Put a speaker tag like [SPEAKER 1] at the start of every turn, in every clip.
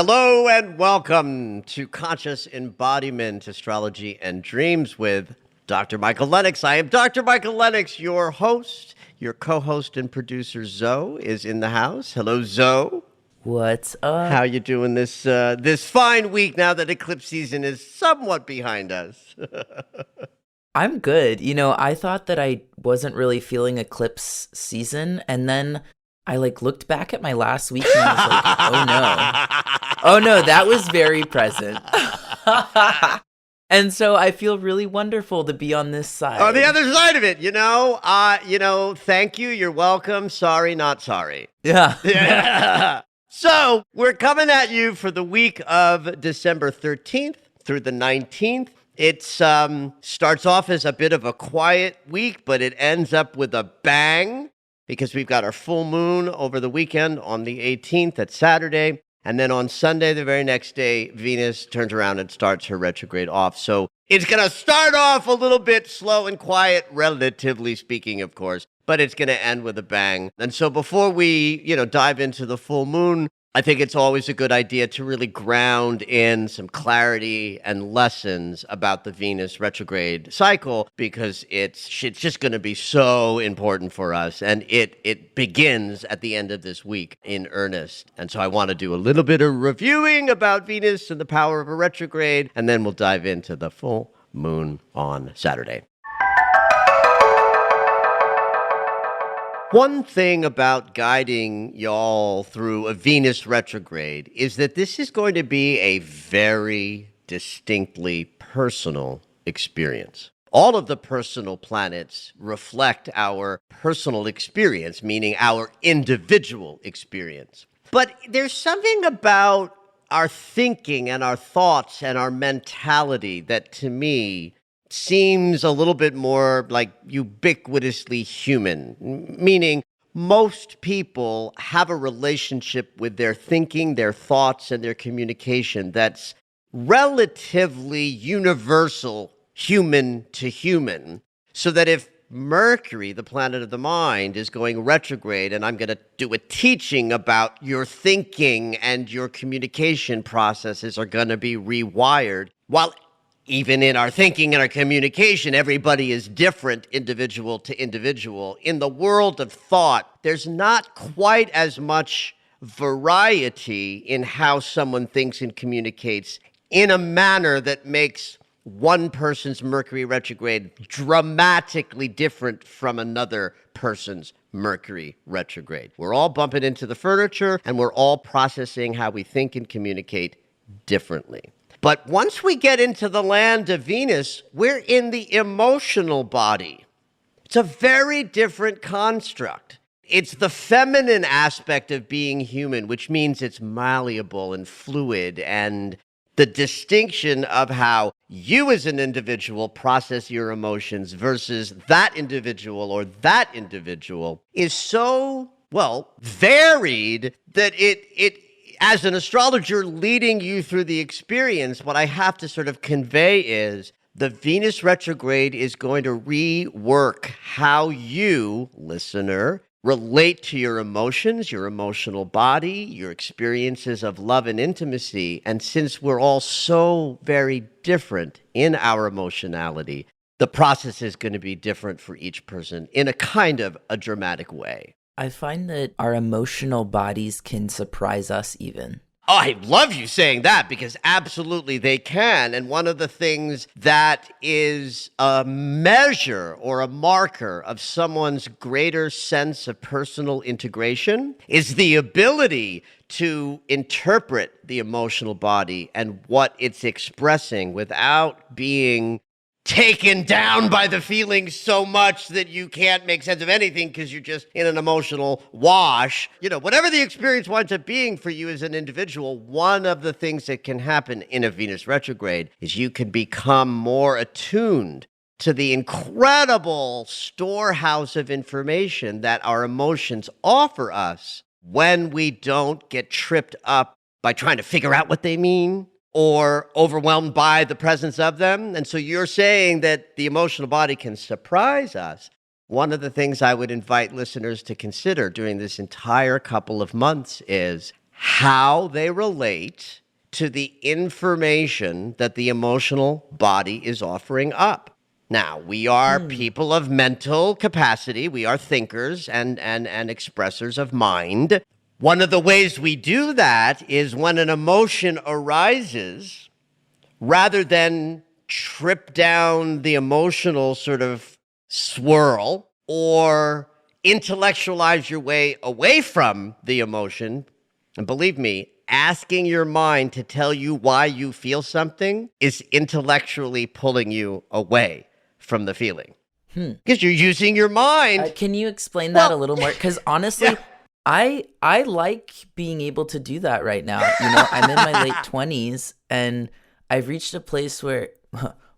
[SPEAKER 1] Hello and welcome to Conscious Embodiment, Astrology and Dreams with Dr. Michael Lennox. I am Dr. Michael Lennox, your host. Your co-host and producer Zoe is in the house. Hello, Zoe.
[SPEAKER 2] What's up?
[SPEAKER 1] How you doing this fine week now that eclipse season is somewhat behind us?
[SPEAKER 2] I'm good. I thought that I wasn't really feeling eclipse season, and then I looked back at my last week and I was like, oh no. Oh no, that was very present. And so I feel really wonderful to be on this side.
[SPEAKER 1] On the other side of it, thank you, you're welcome, sorry, not sorry.
[SPEAKER 2] Yeah.
[SPEAKER 1] So we're coming at you for the week of December 13th through the 19th. It starts off as a bit of a quiet week, but it ends up with a bang because we've got our full moon over the weekend on the 18th, that's Saturday. And then on Sunday, the very next day, Venus turns around and starts her retrograde off. So it's going to start off a little bit slow and quiet, relatively speaking, of course, but it's going to end with a bang. And so before we, dive into the full moon, I think it's always a good idea to really ground in some clarity and lessons about the Venus retrograde cycle because it's just going to be so important for us. And it begins at the end of this week in earnest. And so I want to do a little bit of reviewing about Venus and the power of a retrograde, and then we'll dive into the full moon on Saturday. One thing about guiding y'all through a Venus retrograde is that this is going to be a very distinctly personal experience. All of the personal planets reflect our personal experience, meaning our individual experience. But there's something about our thinking and our thoughts and our mentality that, to me, seems a little bit more like ubiquitously human, meaning most people have a relationship with their thinking, their thoughts, and their communication that's relatively universal, human to human, so that if Mercury, the planet of the mind, is going retrograde, and I'm going to do a teaching about your thinking and your communication processes are going to be rewired, while even in our thinking and our communication, everybody is different, individual to individual. In the world of thought, there's not quite as much variety in how someone thinks and communicates in a manner that makes one person's Mercury retrograde dramatically different from another person's Mercury retrograde. We're all bumping into the furniture, and we're all processing how we think and communicate differently. But once we get into the land of Venus, we're in the emotional body. It's a very different construct. It's the feminine aspect of being human, which means it's malleable and fluid, and the distinction of how you as an individual process your emotions versus that individual or that individual is so, varied that it as an astrologer leading you through the experience, what I have to sort of convey is the Venus retrograde is going to rework how you, listener, relate to your emotions, your emotional body, your experiences of love and intimacy. And since we're all so very different in our emotionality, the process is going to be different for each person in a kind of a dramatic way.
[SPEAKER 2] I find that our emotional bodies can surprise us even.
[SPEAKER 1] Oh, I love you saying that because absolutely they can. And one of the things that is a measure or a marker of someone's greater sense of personal integration is the ability to interpret the emotional body and what it's expressing without being taken down by the feelings so much that you can't make sense of anything because you're just in an emotional wash. Whatever the experience winds up being for you as an individual, one of the things that can happen in a Venus retrograde is you can become more attuned to the incredible storehouse of information that our emotions offer us when we don't get tripped up by trying to figure out what they mean or overwhelmed by the presence of them. And so you're saying that the emotional body can surprise us. One of the things I would invite listeners to consider during this entire couple of months is how they relate to the information that the emotional body is offering up. Now, we are people of mental capacity. We are thinkers and expressors of mind. One of the ways we do that is when an emotion arises, rather than trip down the emotional sort of swirl or intellectualize your way away from the emotion, and believe me, asking your mind to tell you why you feel something is intellectually pulling you away from the feeling. Because you're using your mind.
[SPEAKER 2] Can you explain that a little more? Because honestly, I like being able to do that right now. You know, I'm in my late 20s, and I've reached a place where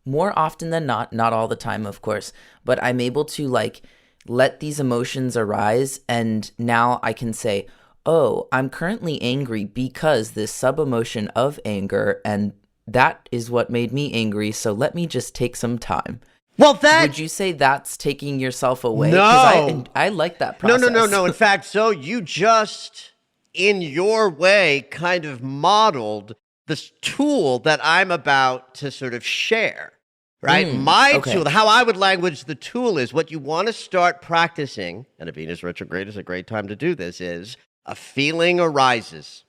[SPEAKER 2] more often than not all the time, of course, but I'm able to like let these emotions arise, and now I can say, oh, I'm currently angry because this sub-emotion of anger, and that is what made me angry, so let me just take some time.
[SPEAKER 1] Well,
[SPEAKER 2] would you say that's taking yourself away?
[SPEAKER 1] No.
[SPEAKER 2] 'Cause I like that process.
[SPEAKER 1] No. In fact, so you just, in your way, kind of modeled this tool that I'm about to sort of share, right? My tool, how I would language the tool is what you want to start practicing, and a Venus retrograde is a great time to do this, is a feeling arises.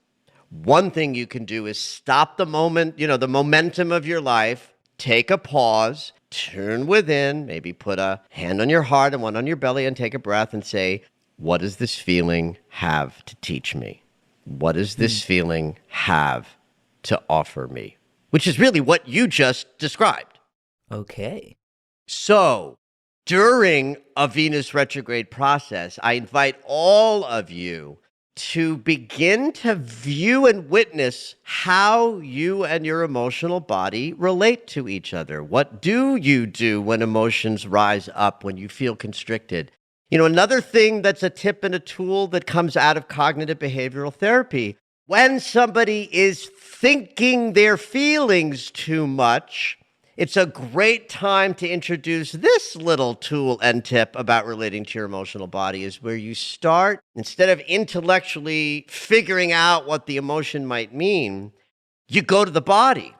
[SPEAKER 1] One thing you can do is stop the moment, the momentum of your life, take a pause, turn within, maybe put a hand on your heart and one on your belly and take a breath and say, what does this feeling have to teach me? What does this feeling have to offer me? Which is really what you just described.
[SPEAKER 2] Okay.
[SPEAKER 1] So, during a Venus retrograde process, I invite all of you to begin to view and witness how you and your emotional body relate to each other. What do you do when emotions rise up, when you feel constricted? Another thing that's a tip and a tool that comes out of cognitive behavioral therapy, when somebody is thinking their feelings too much, it's a great time to introduce this little tool and tip about relating to your emotional body, is where you start, instead of intellectually figuring out what the emotion might mean, you go to the body.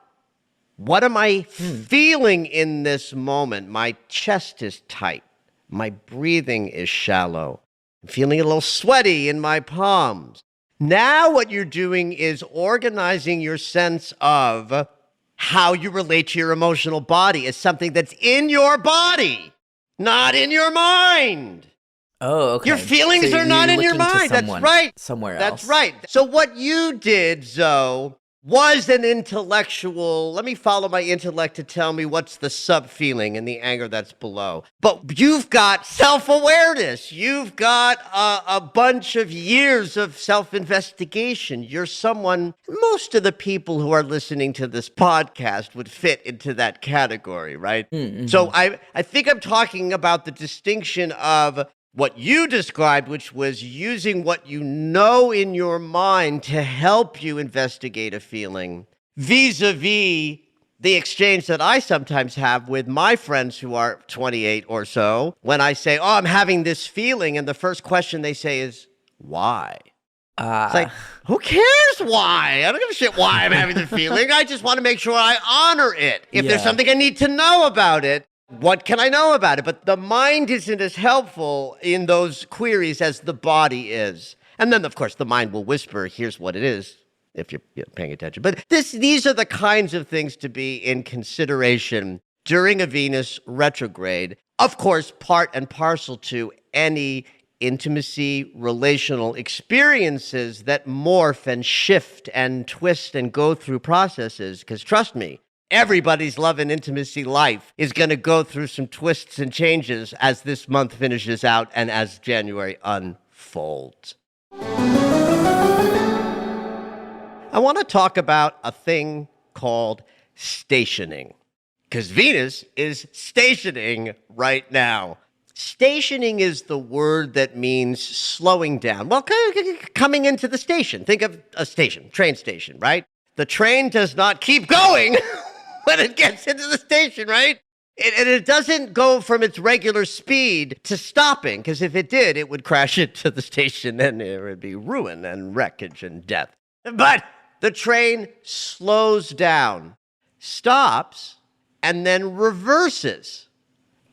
[SPEAKER 1] What am I feeling in this moment? My chest is tight. My breathing is shallow. I'm feeling a little sweaty in my palms. Now what you're doing is organizing your sense of how you relate to your emotional body as something that's in your body, not in your mind.
[SPEAKER 2] Oh, okay.
[SPEAKER 1] Your feelings are not in your mind. That's right.
[SPEAKER 2] Somewhere else.
[SPEAKER 1] That's right. So what you did, Zoe, was an intellectual, let me follow my intellect to tell me what's the sub-feeling and the anger that's below. But you've got self-awareness. You've got a bunch of years of self-investigation. You're someone, most of the people who are listening to this podcast would fit into that category, right? Mm-hmm. So I think I'm talking about the distinction of what you described, which was using what you know in your mind to help you investigate a feeling, vis-a-vis the exchange that I sometimes have with my friends who are 28 or so, when I say, oh, I'm having this feeling, and the first question they say is, why? It's like, who cares why? I don't give a shit why I'm having the feeling. I just want to make sure I honor it. If there's something I need to know about it, what can I know about it? But the mind isn't as helpful in those queries as the body is. And then, of course, the mind will whisper, here's what it is, if you're paying attention. But these are the kinds of things to be in consideration during a Venus retrograde. Of course, part and parcel to any intimacy, relational experiences that morph and shift and twist and go through processes. Because trust me, everybody's love and intimacy life is going to go through some twists and changes as this month finishes out and as January unfolds. I want to talk about a thing called stationing, because Venus is stationing right now. Stationing is the word that means slowing down. Well, coming into the station. Think of a station, train station, right? The train does not keep going when it gets into the station, right? And it doesn't go from its regular speed to stopping, because if it did, it would crash into the station and there would be ruin and wreckage and death. But the train slows down, stops, and then reverses,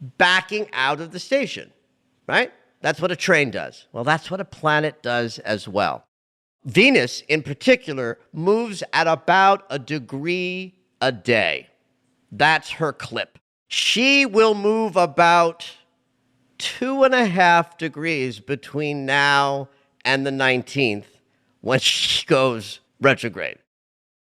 [SPEAKER 1] backing out of the station, right? That's what a train does. Well, that's what a planet does as well. Venus, in particular, moves at about a degree a day. That's her clip. She will move about 2.5 degrees between now and the 19th when she goes retrograde.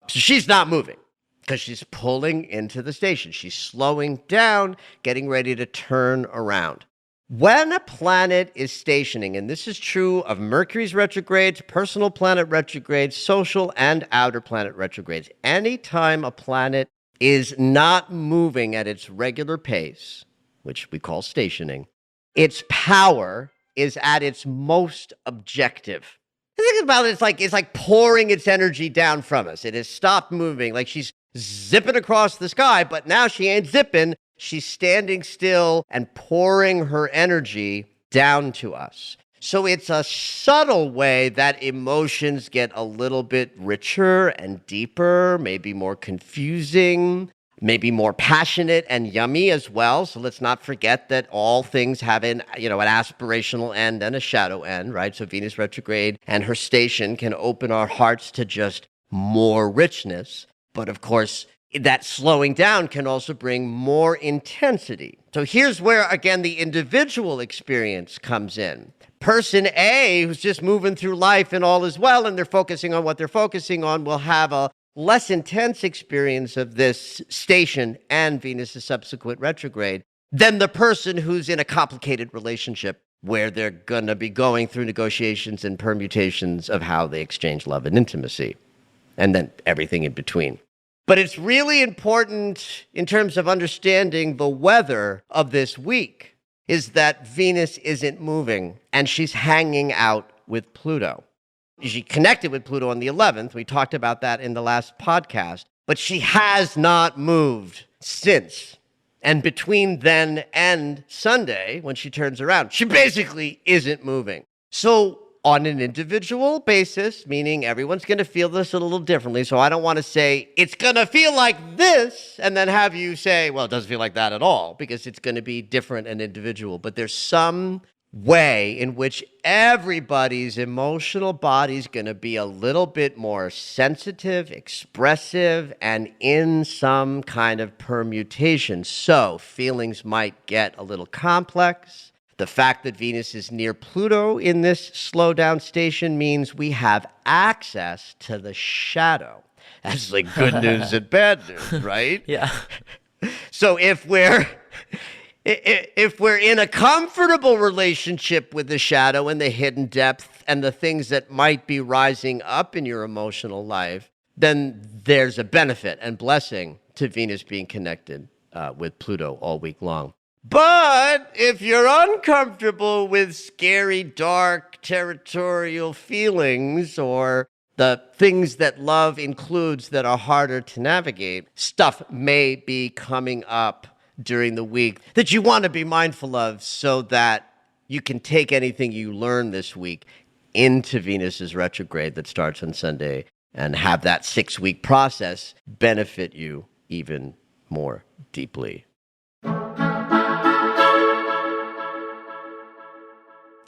[SPEAKER 1] So she's not moving because she's pulling into the station. She's slowing down, getting ready to turn around. When a planet is stationing, and this is true of Mercury's retrogrades, personal planet retrogrades, social and outer planet retrogrades, anytime a planet is not moving at its regular pace, which we call stationing, its power is at its most objective. Think about it, it's like pouring its energy down from us. It has stopped moving, like she's zipping across the sky, but now she ain't zipping. She's standing still and pouring her energy down to us. So it's a subtle way that emotions get a little bit richer and deeper, maybe more confusing, maybe more passionate and yummy as well. So let's not forget that all things have an aspirational end and a shadow end, right? So Venus retrograde and her station can open our hearts to just more richness. But of course, that slowing down can also bring more intensity. So here's where, again, the individual experience comes in. Person A, who's just moving through life and all is well, and they're focusing on what they're focusing on, will have a less intense experience of this station and Venus's subsequent retrograde than the person who's in a complicated relationship where they're going to be going through negotiations and permutations of how they exchange love and intimacy, and then everything in between. But it's really important in terms of understanding the weather of this week is that Venus isn't moving and she's hanging out with Pluto. She connected with Pluto on the 11th. We talked about that in the last podcast, but she has not moved since. And between then and Sunday, when she turns around, she basically isn't moving. So on an individual basis, meaning everyone's going to feel this a little differently. So I don't want to say it's going to feel like this and then have you say, well, it doesn't feel like that at all, because it's going to be different and individual. But there's some way in which everybody's emotional body's going to be a little bit more sensitive, expressive, and in some kind of permutation. So feelings might get a little complex. The fact that Venus is near Pluto in this slowdown station means we have access to the shadow. That's like good news and bad news, right?
[SPEAKER 2] Yeah.
[SPEAKER 1] So if we're in a comfortable relationship with the shadow and the hidden depth and the things that might be rising up in your emotional life, then there's a benefit and blessing to Venus being connected with Pluto all week long. But if you're uncomfortable with scary, dark, territorial feelings or the things that love includes that are harder to navigate, stuff may be coming up during the week that you want to be mindful of so that you can take anything you learn this week into Venus's retrograde that starts on Sunday and have that 6-week process benefit you even more deeply.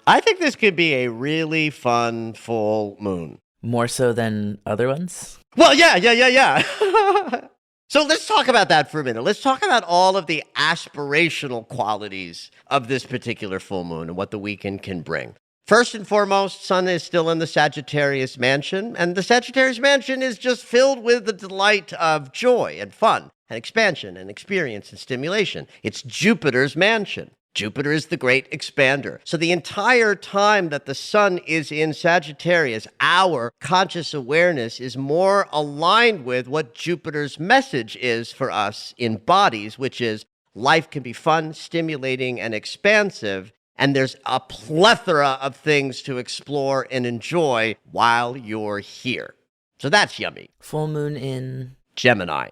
[SPEAKER 1] I think this could be a really fun full moon.
[SPEAKER 2] More so than other ones?
[SPEAKER 1] Well, yeah. So let's talk about that for a minute. Let's talk about all of the aspirational qualities of this particular full moon and what the weekend can bring. First and foremost, Sun is still in the Sagittarius mansion, and the Sagittarius mansion is just filled with the delight of joy and fun and expansion and experience and stimulation. It's Jupiter's mansion. Jupiter is the great expander. So the entire time that the sun is in Sagittarius, our conscious awareness is more aligned with what Jupiter's message is for us in bodies, which is life can be fun, stimulating, and expansive, and there's a plethora of things to explore and enjoy while you're here. So that's yummy.
[SPEAKER 2] Full moon in
[SPEAKER 1] Gemini.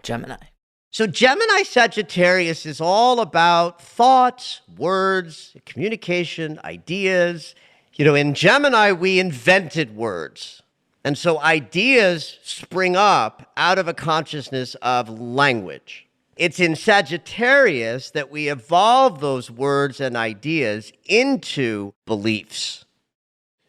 [SPEAKER 1] So Gemini Sagittarius is all about thoughts, words, communication, ideas. In Gemini, we invented words. And so ideas spring up out of a consciousness of language. It's in Sagittarius that we evolve those words and ideas into beliefs.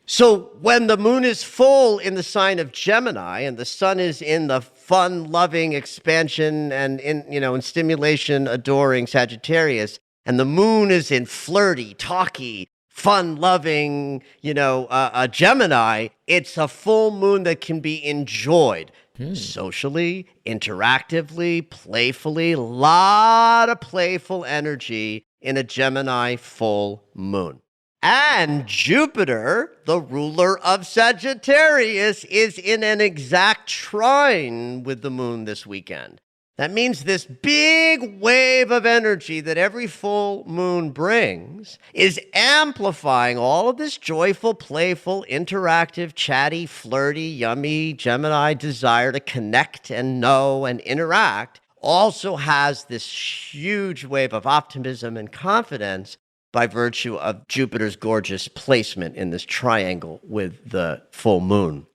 [SPEAKER 1] So when the moon is full in the sign of Gemini and the sun is in the fun-loving expansion and in stimulation adoring Sagittarius, and the moon is in flirty, talky, fun-loving, Gemini, it's a full moon that can be enjoyed socially, interactively, playfully, a lot of playful energy in a Gemini full moon. And Jupiter, the ruler of Sagittarius, is in an exact trine with the moon this weekend. That means this big wave of energy that every full moon brings is amplifying all of this joyful, playful, interactive, chatty, flirty, yummy Gemini desire to connect and know and interact. Also has this huge wave of optimism and confidence by virtue of Jupiter's gorgeous placement in this triangle with the full moon.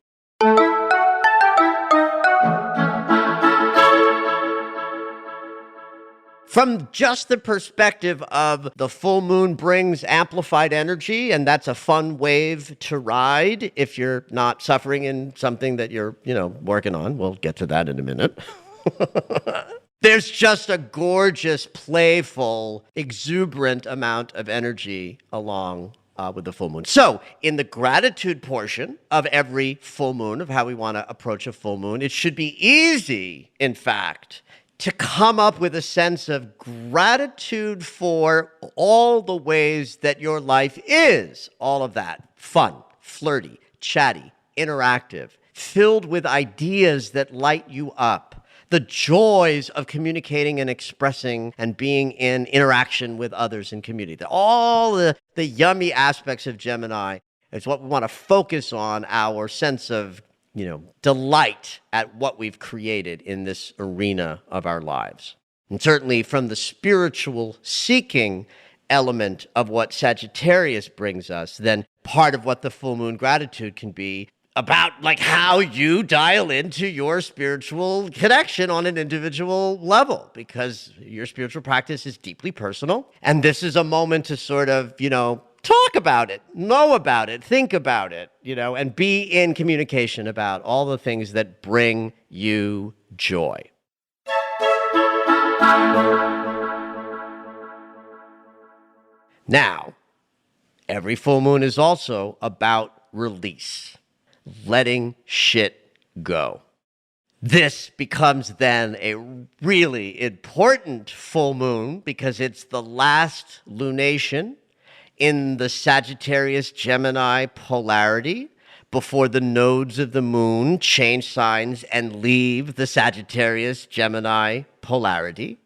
[SPEAKER 1] From just the perspective of the full moon brings amplified energy, and that's a fun wave to ride if you're not suffering in something that you're, working on. We'll get to that in a minute. There's just a gorgeous, playful, exuberant amount of energy along with the full moon. So in the gratitude portion of every full moon, of how we want to approach a full moon, it should be easy, in fact, to come up with a sense of gratitude for all the ways that your life is. All of that. Fun, flirty, chatty, interactive, filled with ideas that light you up. The joys of communicating and expressing and being in interaction with others in community. All the yummy aspects of Gemini is what we want to focus on, our sense of, delight at what we've created in this arena of our lives. And certainly from the spiritual seeking element of what Sagittarius brings us, then part of what the full moon gratitude can be about how you dial into your spiritual connection on an individual level, because your spiritual practice is deeply personal. And this is a moment to sort of, talk about it, know about it, think about it, and be in communication about all the things that bring you joy. Now, every full moon is also about release. Letting shit go. This becomes then a really important full moon because it's the last lunation in the Sagittarius-Gemini polarity before the nodes of the moon change signs and leave the Sagittarius-Gemini polarity.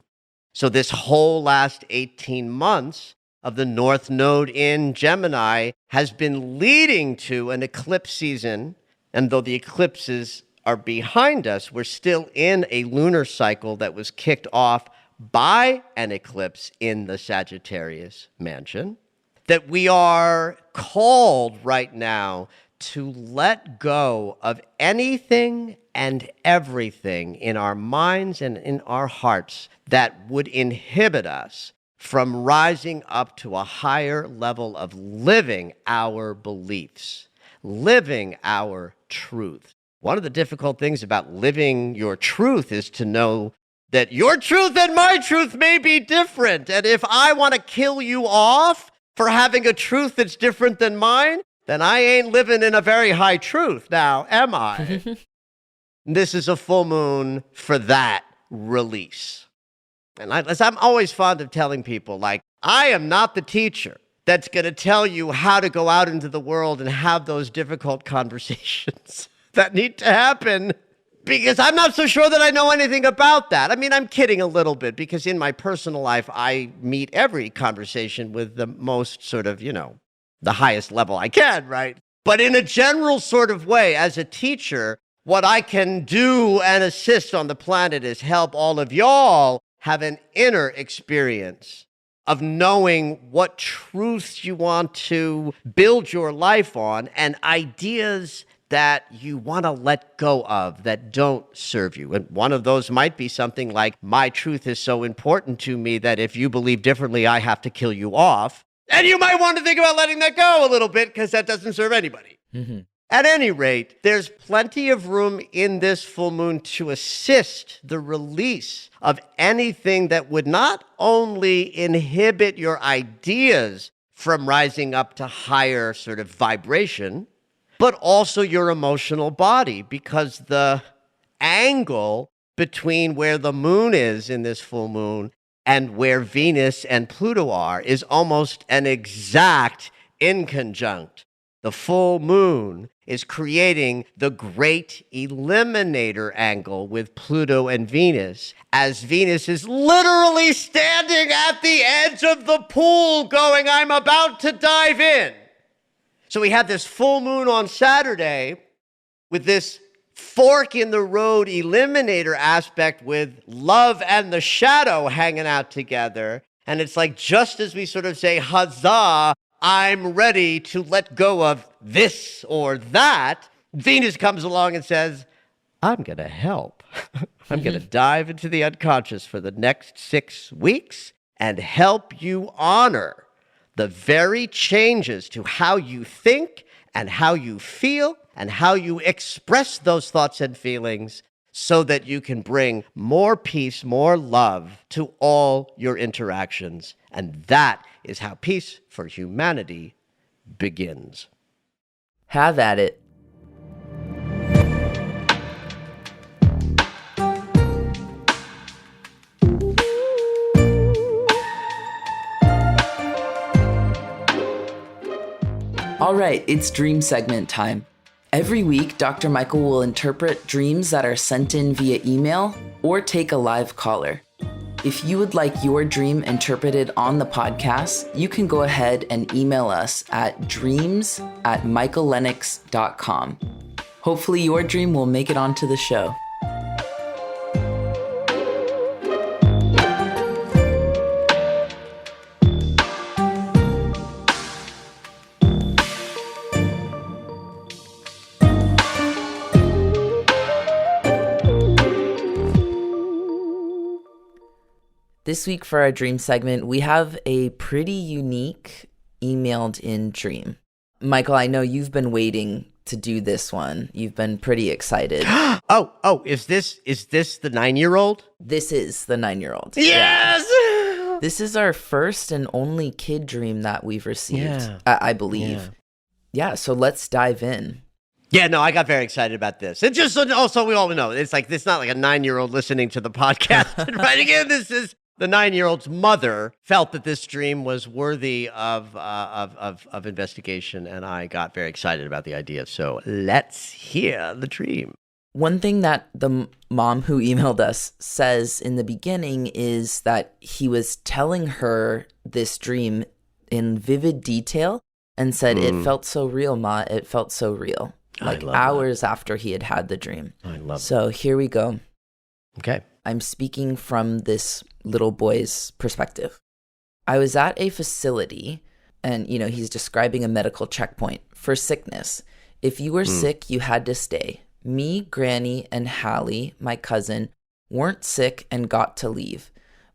[SPEAKER 1] So this whole last 18 months of the North Node in Gemini has been leading to an eclipse season. And though the eclipses are behind us, we're still in a lunar cycle that was kicked off by an eclipse in the Sagittarius mansion. That we are called right now to let go of anything and everything in our minds and in our hearts that would inhibit us from rising up to a higher level of living our beliefs, living our truth. One of the difficult things about living your truth is to know that your truth and my truth may be different. And if I want to kill you off for having a truth that's different than mine, then I ain't living in a very high truth now, am I? This is a full moon for that release. And as I'm always fond of telling people, I am not the teacher that's going to tell you how to go out into the world and have those difficult conversations that need to happen, because I'm not so sure that I know anything about that. I mean, I'm kidding a little bit, because in my personal life, I meet every conversation with the most sort of, the highest level I can, right? But in a general sort of way, as a teacher, what I can do and assist on the planet is help all of y'all have an inner experience of knowing what truths you want to build your life on and ideas that you want to let go of that don't serve you. And one of those might be something like, my truth is so important to me that if you believe differently, I have to kill you off. And you might want to think about letting that go a little bit because that doesn't serve anybody.
[SPEAKER 2] Mm-hmm.
[SPEAKER 1] At any rate, there's plenty of room in this full moon to assist the release of anything that would not only inhibit your ideas from rising up to higher sort of vibration, but also your emotional body, because the angle between where the moon is in this full moon and where Venus and Pluto are is almost an exact inconjunct. The full moon is creating the great eliminator angle with Pluto and Venus, as Venus is literally standing at the edge of the pool going, I'm about to dive in. So we have this full moon on Saturday with this fork in the road eliminator aspect with love and the shadow hanging out together. And it's like, just as we sort of say, huzzah, I'm ready to let go of this or that, Venus comes along and says, I'm going to help. I'm going to dive into the unconscious for the next 6 weeks and help you honor the very changes to how you think and how you feel and how you express those thoughts and feelings so that you can bring more peace, more love to all your interactions. And that is how Peace for Humanity begins.
[SPEAKER 2] Have at it. All right, it's dream segment time. Every week, Dr. Michael will interpret dreams that are sent in via email or take a live caller. If you would like your dream interpreted on the podcast, you can go ahead and email us at dreams@michaellennox.com. Hopefully your dream will make it onto the show. This week for our dream segment, we have a pretty unique emailed in dream. Michael, I know you've been waiting to do this one. You've been pretty excited.
[SPEAKER 1] Is this the 9-year-old?
[SPEAKER 2] This is the 9-year-old.
[SPEAKER 1] Yes!
[SPEAKER 2] Yeah. This is our first and only kid dream that we've received, I believe. Yeah, so let's dive in.
[SPEAKER 1] Yeah, no, I got very excited about this. It just also, we all know, it's not like a 9-year-old listening to the podcast and writing in. This is the 9-year-old's mother felt that this dream was worthy of investigation, and I got very excited about the idea. So let's hear the dream.
[SPEAKER 2] One thing that the mom who emailed us says in the beginning is that he was telling her this dream in vivid detail and said, It felt so real, Ma. It felt so real. Like hours after he had had the dream.
[SPEAKER 1] I love
[SPEAKER 2] So here we go.
[SPEAKER 1] Okay.
[SPEAKER 2] I'm speaking from this little boy's perspective. I was at a facility, and, he's describing a medical checkpoint for sickness. If you were sick, you had to stay. Me, Granny, and Hallie, my cousin, weren't sick and got to leave.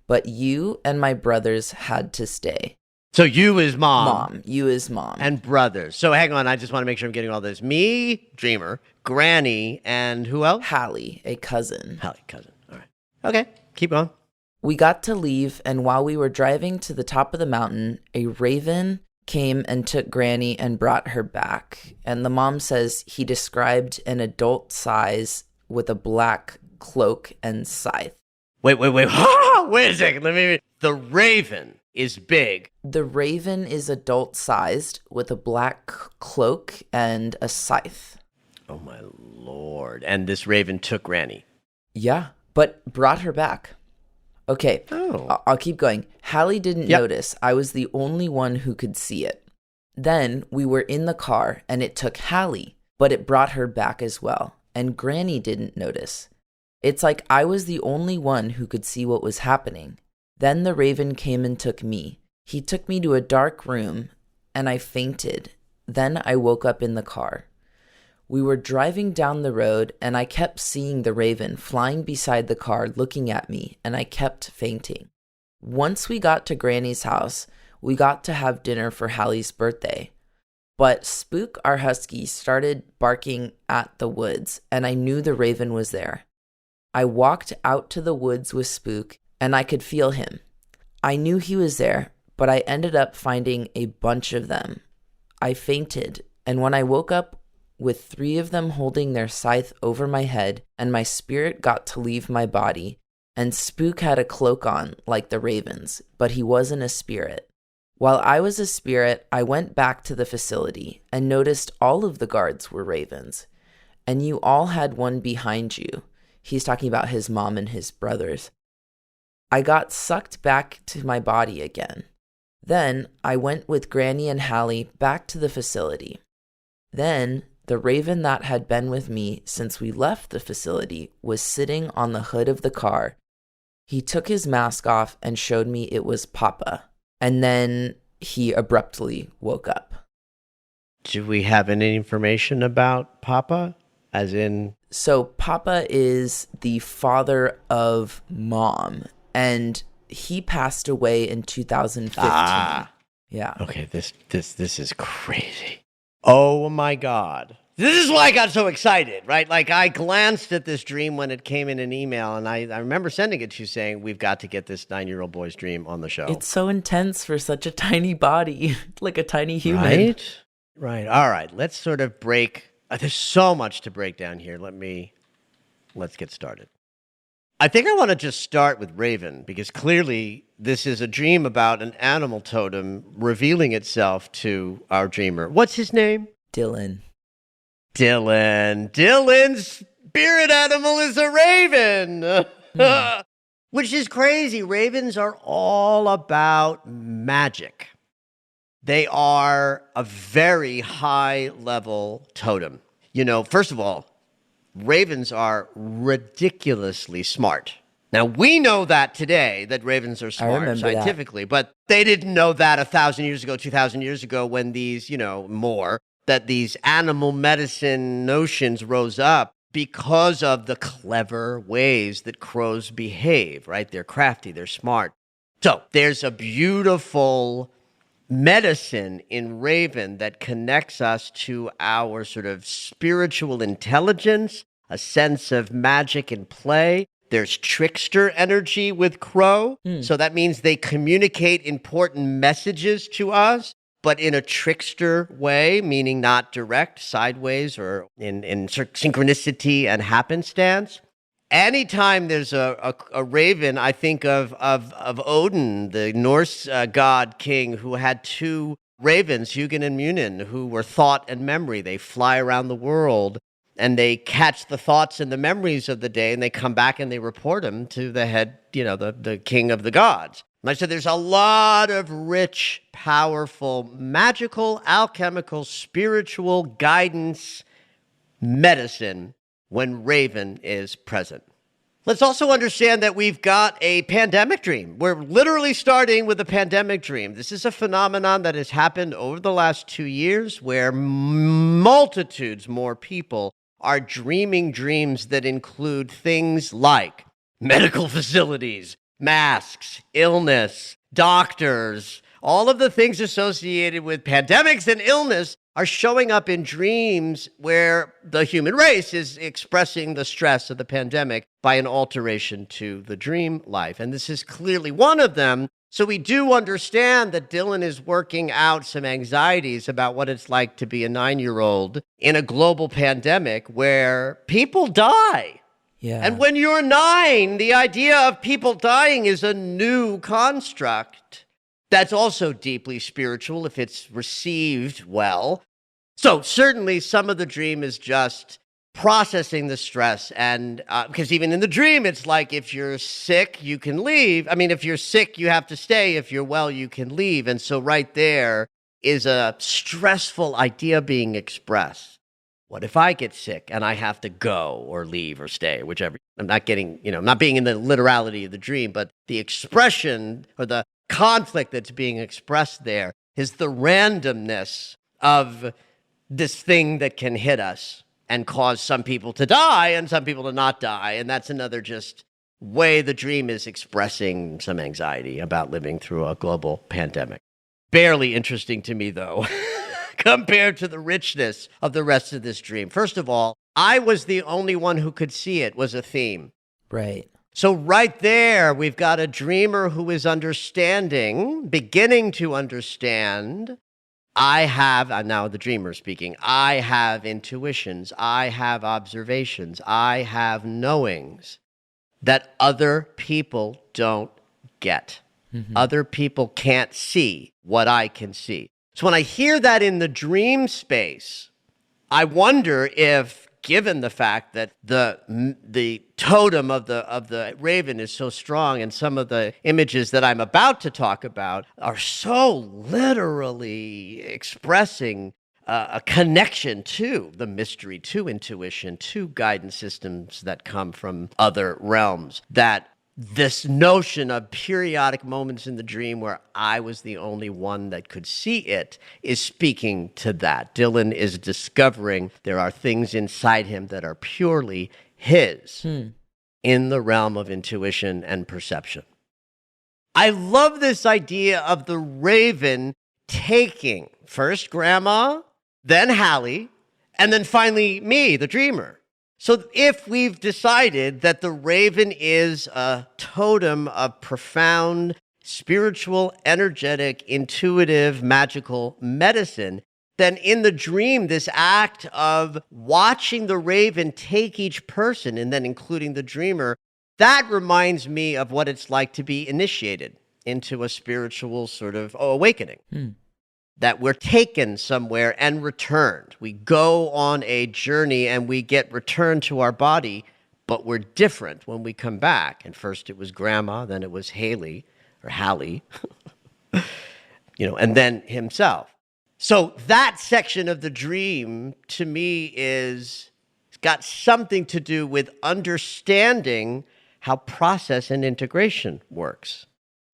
[SPEAKER 2] But you and my brothers had to stay.
[SPEAKER 1] So you is mom.
[SPEAKER 2] Mom. You is mom.
[SPEAKER 1] And brothers. So hang on, I just want to make sure I'm getting all this. Me, dreamer, Granny, and who else?
[SPEAKER 2] Hallie, a cousin.
[SPEAKER 1] Hallie, cousin. All right. Okay, keep going.
[SPEAKER 2] We got to leave, and while we were driving to the top of the mountain, a raven came and took Granny and brought her back. And the mom says he described an adult size with a black cloak and scythe.
[SPEAKER 1] Wait. Wait a second. The raven is big.
[SPEAKER 2] The raven is adult-sized with a black cloak and a scythe.
[SPEAKER 1] Oh, my Lord. And this raven took Granny.
[SPEAKER 2] Yeah, but brought her back. Okay, I'll keep going. Hallie didn't notice. I was the only one who could see it. Then we were in the car, and it took Hallie, but it brought her back as well. And Granny didn't notice. It's like I was the only one who could see what was happening. Then the raven came and took me. He took me to a dark room, and I fainted. Then I woke up in the car. We were driving down the road, and I kept seeing the raven flying beside the car looking at me, and I kept fainting. Once we got to Granny's house, we got to have dinner for Hallie's birthday. But Spook, our husky, started barking at the woods, and I knew the raven was there. I walked out to the woods with Spook, and I could feel him. I knew he was there, but I ended up finding a bunch of them. I fainted, and when I woke up with 3 of them holding their scythe over my head, and my spirit got to leave my body, and Spook had a cloak on like the ravens, but he wasn't a spirit. While I was a spirit, I went back to the facility and noticed all of the guards were ravens, and you all had one behind you. He's talking about his mom and his brothers. I got sucked back to my body again. Then I went with Granny and Hallie back to the facility. Then the raven that had been with me since we left the facility was sitting on the hood of the car. He took his mask off and showed me it was Papa. And then he abruptly woke up.
[SPEAKER 1] Do we have any information about Papa? As in...
[SPEAKER 2] So Papa is the father of Mom, and he passed away in 2015. Yeah.
[SPEAKER 1] Okay, this is crazy. Oh my God. This is why I got so excited, right? Like, I glanced at this dream when it came in an email, and I remember sending it to you saying, we've got to get this 9-year-old boy's dream on the show.
[SPEAKER 2] It's so intense for such a tiny body, like a tiny human.
[SPEAKER 1] Right? Right. All right. Let's sort of break. There's so much to break down here. Let's get started. I think I want to just start with Raven, because clearly this is a dream about an animal totem revealing itself to our dreamer. What's his name?
[SPEAKER 2] Dylan.
[SPEAKER 1] Dylan's spirit animal is a raven, which is crazy. Ravens are all about magic. They are a very high level totem. You know, first of all, ravens are ridiculously smart. Now, we know that today, that ravens are smart scientifically, but they didn't know that 1,000 years ago, 2,000 years ago, when these, that these animal medicine notions rose up because of the clever ways that crows behave, right? They're crafty, they're smart. So there's a beautiful medicine in Raven that connects us to our sort of spiritual intelligence, a sense of magic and play. There's trickster energy with crow. So that means they communicate important messages to us, but in a trickster way, meaning not direct, sideways, or in synchronicity and happenstance. Anytime there's a raven, I think of Odin, the Norse god king, who had 2 ravens, Hugin and Munin, who were thought and memory. They fly around the world, and they catch the thoughts and the memories of the day, and they come back and they report them to the head, the king of the gods. And I said there's a lot of rich, powerful, magical, alchemical, spiritual guidance medicine when Raven is present. Let's also understand that we've got a pandemic dream. We're literally starting with a pandemic dream. This is a phenomenon that has happened over the last 2 years where multitudes more people are dreaming dreams that include things like medical facilities, masks, illness, doctors. All of the things associated with pandemics and illness are showing up in dreams where the human race is expressing the stress of the pandemic by an alteration to the dream life. And this is clearly one of them. So we do understand that Dylan is working out some anxieties about what it's like to be a 9-year-old in a global pandemic where people die.
[SPEAKER 2] Yeah.
[SPEAKER 1] And when you're 9, the idea of people dying is a new construct. That's also deeply spiritual if it's received well. So certainly some of the dream is just processing the stress. And because even in the dream, it's like if you're sick, you can leave. I mean, if you're sick, you have to stay. If you're well, you can leave. And so right there is a stressful idea being expressed. What if I get sick and I have to go or leave or stay, whichever? I'm not getting, I'm not being in the literality of the dream, but the expression or the conflict that's being expressed there is the randomness of this thing that can hit us. and cause some people to die and some people to not die. And that's another just way the dream is expressing some anxiety about living through a global pandemic. Barely interesting to me, though, compared to the richness of the rest of this dream. First of all, I was the only one who could see it was a theme.
[SPEAKER 2] Right.
[SPEAKER 1] So right there, we've got a dreamer who is understanding, beginning to understand. I'm now the dreamer speaking, I have intuitions, I have observations, I have knowings that other people don't get. Mm-hmm. Other people can't see what I can see. So when I hear that in the dream space, I wonder if, given the fact that the totem of the raven is so strong, and some of the images that I'm about to talk about are so literally expressing a connection to the mystery, to intuition, to guidance systems that come from other realms, that this notion of periodic moments in the dream where I was the only one that could see it is speaking to that. Dylan is discovering there are things inside him that are purely his in the realm of intuition and perception. I love this idea of the raven taking first Grandma, then Hallie, and then finally me, the dreamer. So if we've decided that the raven is a totem of profound, spiritual, energetic, intuitive, magical medicine, then in the dream, this act of watching the raven take each person and then including the dreamer, that reminds me of what it's like to be initiated into a spiritual sort of awakening. That we're taken somewhere and returned. We go on a journey and we get returned to our body, but we're different when we come back. And first it was Grandma, then it was Hallie, and then himself. So that section of the dream, to me, it's got something to do with understanding how process and integration works.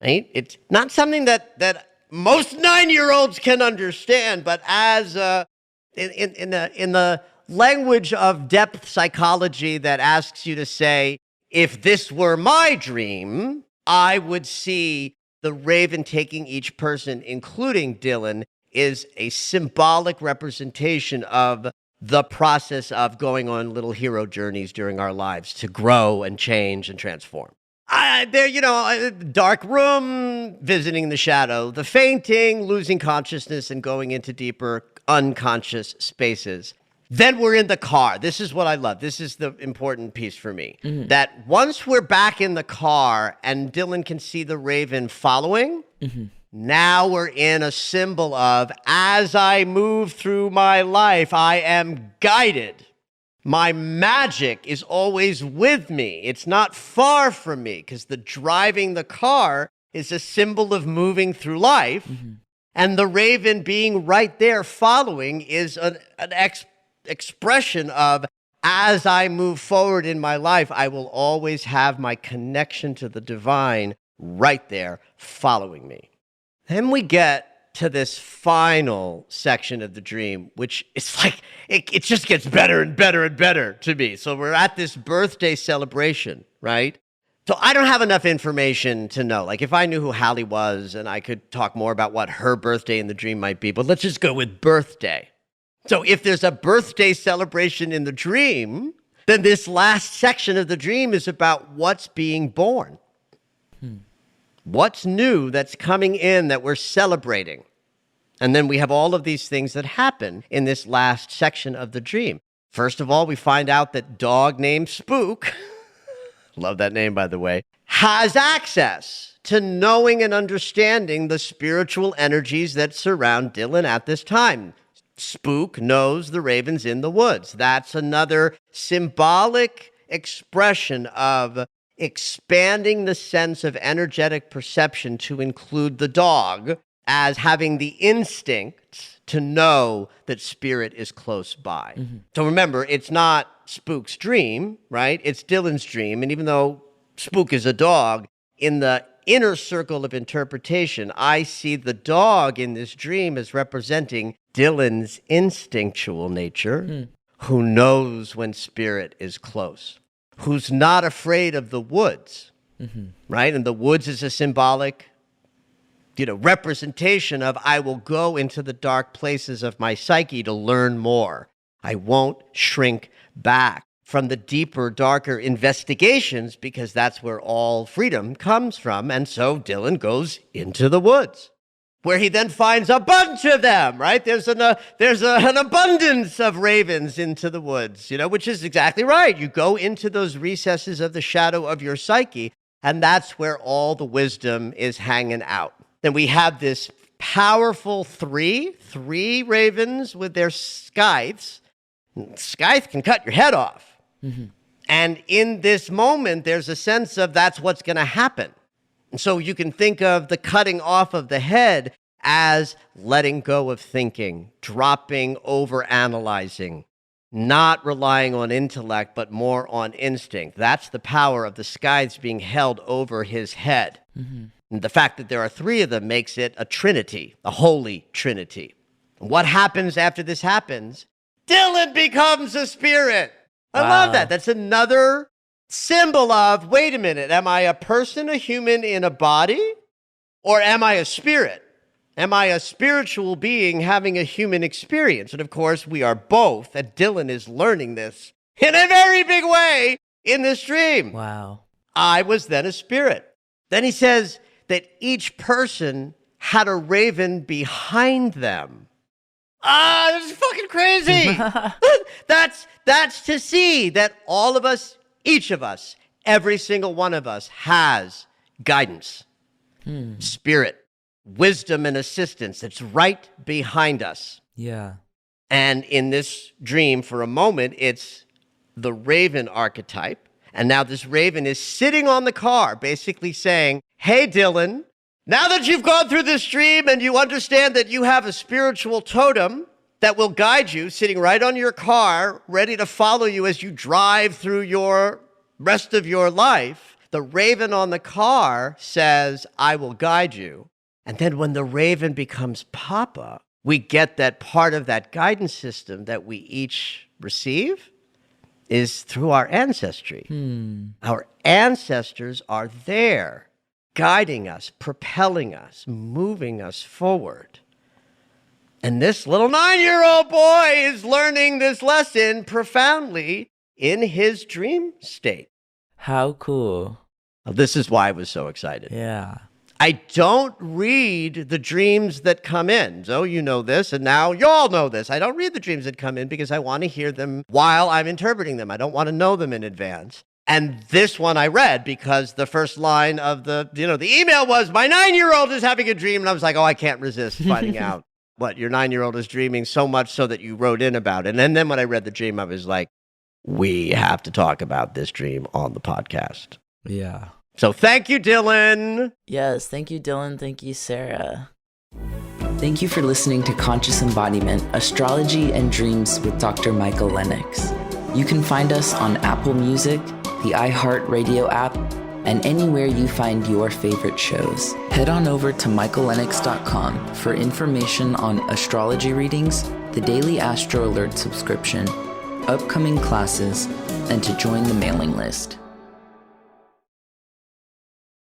[SPEAKER 1] Right? It's not something that most 9-year-olds can understand, but as in the language of depth psychology that asks you to say, if this were my dream, I would see the raven taking each person, including Dylan, is a symbolic representation of the process of going on little hero journeys during our lives to grow and change and transform. Dark room, visiting the shadow, the fainting, losing consciousness, and going into deeper unconscious spaces. Then we're in the car. This is what I love. This is the important piece for me. Mm-hmm. That once we're back in the car and Dylan can see the raven following, now we're in a symbol of, as I move through my life, I am guided. My magic is always with me. It's not far from me, because the driving the car is a symbol of moving through life. And the raven being right there following is an expression of, as I move forward in my life, I will always have my connection to the divine right there following me. Then we get to this final section of the dream, which is like, it just gets better and better and better to me. So we're at this birthday celebration, right? So I don't have enough information to know. Like, if I knew who Hallie was, and I could talk more about what her birthday in the dream might be, but let's just go with birthday. So if there's a birthday celebration in the dream, then this last section of the dream is about what's being born. What's new that's coming in that we're celebrating? And then we have all of these things that happen in this last section of the dream. First of all, we find out that dog named Spook, love that name, by the way, has access to knowing and understanding the spiritual energies that surround Dylan at this time. Spook knows the raven's in the woods. That's another symbolic expression of expanding the sense of energetic perception to include the dog as having the instinct to know that spirit is close by. So remember, it's not Spook's dream, right? It's Dylan's dream. And even though Spook is a dog, in the inner circle of interpretation, I see the dog in this dream as representing Dylan's instinctual nature, who knows when spirit is close, who's not afraid of the woods, right? And the woods is a symbolic, representation of I will go into the dark places of my psyche to learn more. I won't shrink back from the deeper, darker investigations because that's where all freedom comes from. And so Dylan goes into the woods, where he then finds a bunch of them, right? There's an abundance of ravens into the woods, which is exactly right. You go into those recesses of the shadow of your psyche, and that's where all the wisdom is hanging out. Then we have this powerful three ravens with their scythes. Scythe can cut your head off. And in this moment, there's a sense of that's what's going to happen. And so you can think of the cutting off of the head as letting go of thinking, dropping over analyzing, not relying on intellect, but more on instinct. That's the power of the scythes being held over his head. And the fact that there are three of them makes it a trinity, a holy trinity. And what happens after this happens? Dylan becomes a spirit. I love that. That's another symbol of, wait a minute, am I a person, a human in a body, or am I a spirit? Am I a spiritual being having a human experience? And of course, we are both, and Dylan is learning this in a very big way in this dream.
[SPEAKER 2] Wow.
[SPEAKER 1] I was then a spirit. Then he says that each person had a raven behind them. This is fucking crazy. That's to see that all of us, each of us, every single one of us has guidance, spirit, wisdom, and assistance that's right behind us.
[SPEAKER 2] Yeah.
[SPEAKER 1] And in this dream, for a moment, it's the Raven archetype. And now this raven is sitting on the car, basically saying, hey, Dylan, now that you've gone through this dream and you understand that you have a spiritual totem that will guide you, sitting right on your car, ready to follow you as you drive through your rest of your life, the raven on the car says, I will guide you. And then when the raven becomes Papa, we get that part of that guidance system that we each receive is through our ancestry. Our ancestors are there, guiding us, propelling us, moving us forward. And this little 9-year-old boy is learning this lesson profoundly in his dream state.
[SPEAKER 2] How cool.
[SPEAKER 1] This is why I was so excited.
[SPEAKER 2] Yeah.
[SPEAKER 1] I don't read the dreams that come in. So you know this, and now you all know this. I don't read the dreams that come in because I want to hear them while I'm interpreting them. I don't want to know them in advance. And this one I read because the first line of the email was, my 9-year-old is having a dream. And I was like, oh, I can't resist finding out what your 9-year-old is dreaming, so much so that you wrote in about it. And then when I read the dream, I was like, we have to talk about this dream on the podcast.
[SPEAKER 2] Yeah.
[SPEAKER 1] So thank you, Dylan.
[SPEAKER 2] Yes, thank you, Dylan. Thank you, Sarah. Thank you for listening to Conscious Embodiment, Astrology and Dreams with Dr. Michael Lennox. You can find us on Apple Music, the iHeartRadio app, and anywhere you find your favorite shows. Head on over to michaellennox.com for information on astrology readings, the Daily Astro Alert subscription, upcoming classes, and to join the mailing list.